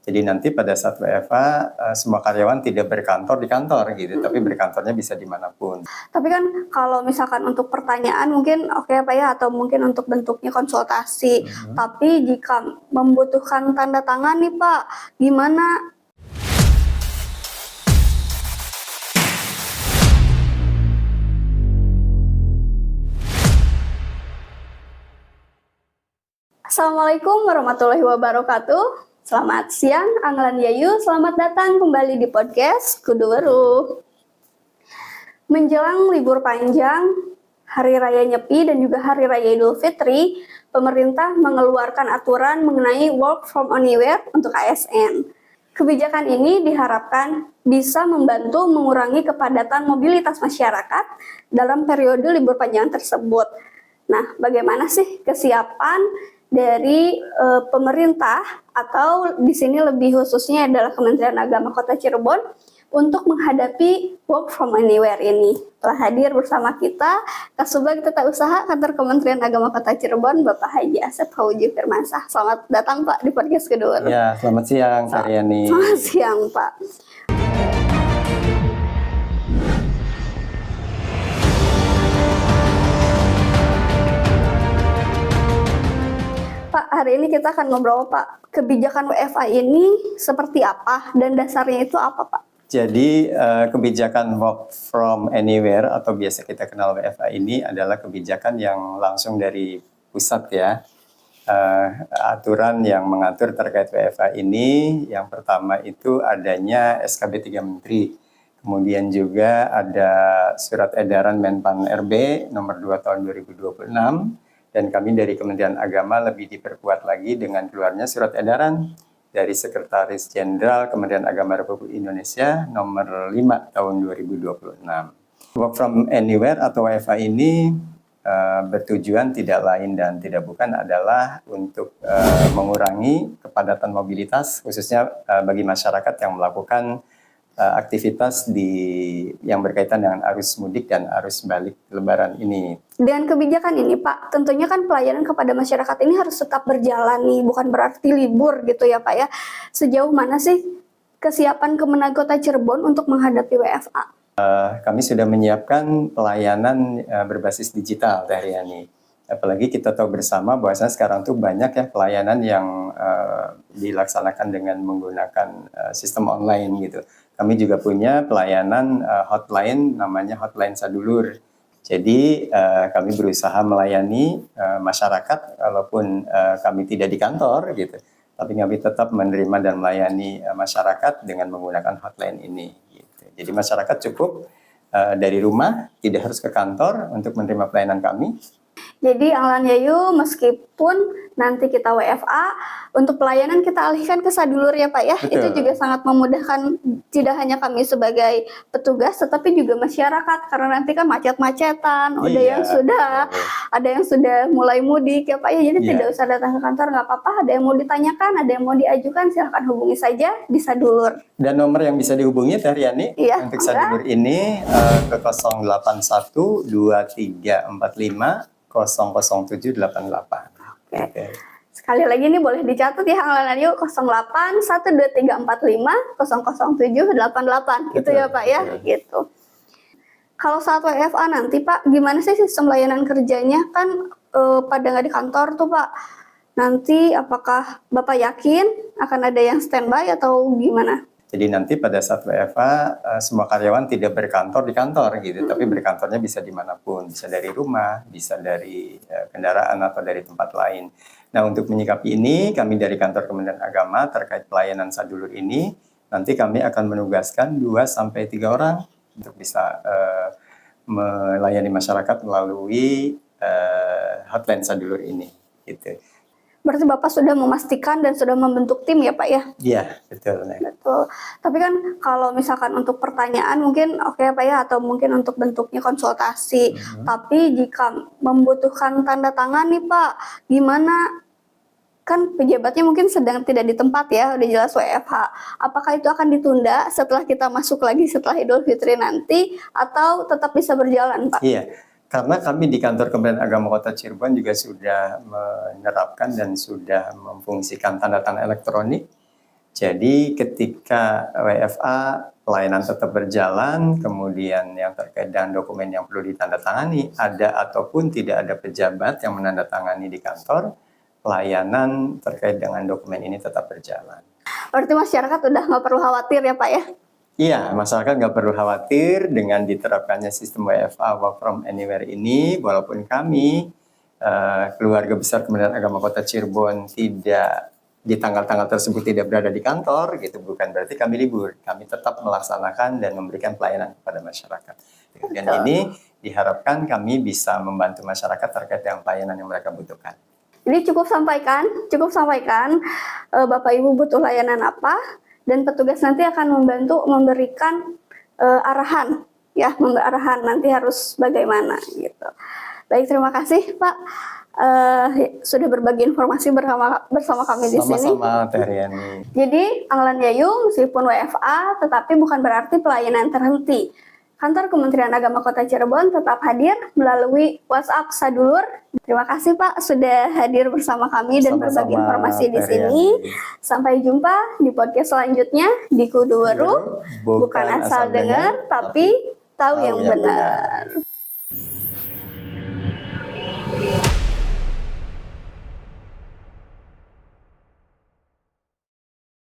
Jadi nanti pada saat WFH semua karyawan tidak berkantor di kantor gitu, tapi berkantornya bisa dimanapun. Tapi kan kalau misalkan untuk pertanyaan mungkin oke Pak ya, atau mungkin untuk bentuknya konsultasi. Tapi jika membutuhkan tanda tangan nih Pak, gimana? Assalamualaikum warahmatullahi wabarakatuh. Selamat siang, Anglan Yayu. Selamat datang kembali di podcast Kudu Weruh. Menjelang libur panjang, Hari Raya Nyepi dan juga Hari Raya Idul Fitri, pemerintah mengeluarkan aturan mengenai work from anywhere untuk ASN. Kebijakan ini diharapkan bisa membantu mengurangi kepadatan mobilitas masyarakat dalam periode libur panjang tersebut. Nah, bagaimana sih kesiapan dari pemerintah atau di sini lebih khususnya adalah Kementerian Agama Kota Cirebon untuk menghadapi work from anywhere ini? Telah hadir bersama kita Kasubag Tata Usaha Kantor Kementerian Agama Kota Cirebon, Bapak Haji Asep Fauji Firmansyah. Selamat datang Pak di podcast kedua. Ya, selamat siang Karyani. Selamat siang Pak. Pak, hari ini kita akan ngobrol Pak, kebijakan WFA ini seperti apa dan dasarnya itu apa Pak? Jadi kebijakan work from anywhere atau biasa kita kenal WFA ini adalah kebijakan yang langsung dari pusat ya. Aturan yang mengatur terkait WFA ini yang pertama itu adanya SKB 3 Menteri. Kemudian juga ada surat edaran Menpan RB nomor 2 tahun 2026. Dan kami dari Kementerian Agama lebih diperkuat lagi dengan keluarnya surat edaran dari Sekretaris Jenderal Kementerian Agama Republik Indonesia nomor 5 tahun 2026. Work from anywhere atau WFA ini bertujuan tidak lain dan tidak bukan adalah untuk mengurangi kepadatan mobilitas khususnya bagi masyarakat yang melakukan aktivitas yang berkaitan dengan arus mudik dan arus balik Lebaran ini. Dengan kebijakan ini Pak, tentunya kan pelayanan kepada masyarakat ini harus tetap berjalan nih, bukan berarti libur gitu ya Pak ya. Sejauh mana sih kesiapan Kemenag Kota Cirebon untuk menghadapi WFA? Kami sudah menyiapkan pelayanan berbasis digital Teh Riani. Apalagi kita tahu bersama bahwasanya sekarang tuh banyak ya pelayanan yang dilaksanakan dengan menggunakan sistem online gitu. Kami juga punya pelayanan hotline namanya Hotline Sadulur. Jadi kami berusaha melayani masyarakat walaupun kami tidak di kantor gitu. Tapi kami tetap menerima dan melayani masyarakat dengan menggunakan hotline ini. Gitu. Jadi masyarakat cukup dari rumah, tidak harus ke kantor untuk menerima pelayanan kami. Jadi Anglan Yayu, meskipun nanti kita WFA, untuk pelayanan kita alihkan ke Sadulur ya Pak ya. Betul. Itu juga sangat memudahkan tidak hanya kami sebagai petugas, tetapi juga masyarakat karena nanti kan macet-macetan, ada yang sudah mulai mudik ya Pak ya. Jadi tidak usah datang ke kantor, nggak apa-apa. Ada yang mau ditanyakan, ada yang mau diajukan, silakan hubungi saja di Sadulur. Dan nomor yang bisa dihubungi Teh Riani untuk Sadulur ini ke 081 2345 00788. Oke. Sekali lagi nih boleh dicatat ya Anglan Yayu 08 12345 00788. Itu ya Pak ya, gitu. Kalau saat WFA nanti Pak, gimana sih sistem layanan kerjanya? Kan pada nggak di kantor tuh Pak. Nanti apakah Bapak yakin akan ada yang standby atau gimana? Jadi nanti pada saat WFA semua karyawan tidak berkantor di kantor gitu, tapi berkantornya bisa dimanapun, bisa dari rumah, bisa dari kendaraan atau dari tempat lain. Nah untuk menyikapi ini, kami dari Kantor Kementerian Agama terkait pelayanan Sadulur ini, nanti kami akan menugaskan 2-3 orang untuk bisa melayani masyarakat melalui hotline Sadulur ini. Gitu. Berarti Bapak sudah memastikan dan sudah membentuk tim ya Pak ya? Iya, betul. Betul. Tapi kan kalau misalkan untuk pertanyaan mungkin oke Pak ya, atau mungkin untuk bentuknya konsultasi. Tapi jika membutuhkan tanda tangan nih Pak, gimana? Kan pejabatnya mungkin sedang tidak di tempat ya, udah jelas WFH. Apakah itu akan ditunda setelah kita masuk lagi setelah Idul Fitri nanti, atau tetap bisa berjalan Pak? Iya. Karena kami di Kantor Kementerian Agama Kota Cirebon juga sudah menerapkan dan sudah memfungsikan tanda tangan elektronik Jadi ketika WFA pelayanan tetap berjalan, kemudian yang terkait dengan dokumen yang perlu ditandatangani, ada ataupun tidak ada pejabat yang menandatangani di kantor, pelayanan terkait dengan dokumen ini tetap berjalan. Berarti masyarakat udah nggak perlu khawatir ya Pak ya? Iya, masyarakat nggak perlu khawatir dengan diterapkannya sistem WFA Work From Anywhere ini, walaupun kami, keluarga besar Kementerian Agama Kota Cirebon tidak di tanggal-tanggal tersebut tidak berada di kantor, gitu bukan berarti kami libur. Kami tetap melaksanakan dan memberikan pelayanan kepada masyarakat. Dan ini diharapkan kami bisa membantu masyarakat terkait dengan pelayanan yang mereka butuhkan. Jadi cukup sampaikan Bapak Ibu butuh layanan apa, dan petugas nanti akan membantu memberikan arahan, ya, arahan nanti harus bagaimana gitu. Baik, terima kasih Pak sudah berbagi informasi bersama kami di sini. Sama-sama Teh Riani. Jadi Anglan Yayu meskipun WFA, tetapi bukan berarti pelayanan terhenti. Kantor Kementerian Agama Kota Cirebon tetap hadir melalui WhatsApp Sadulur. Terima kasih Pak sudah hadir bersama kami dan berbagi informasi di sini. Sampai jumpa di podcast selanjutnya di Kudu Weruh. Bukan asal dengar, tapi tahu yang benar.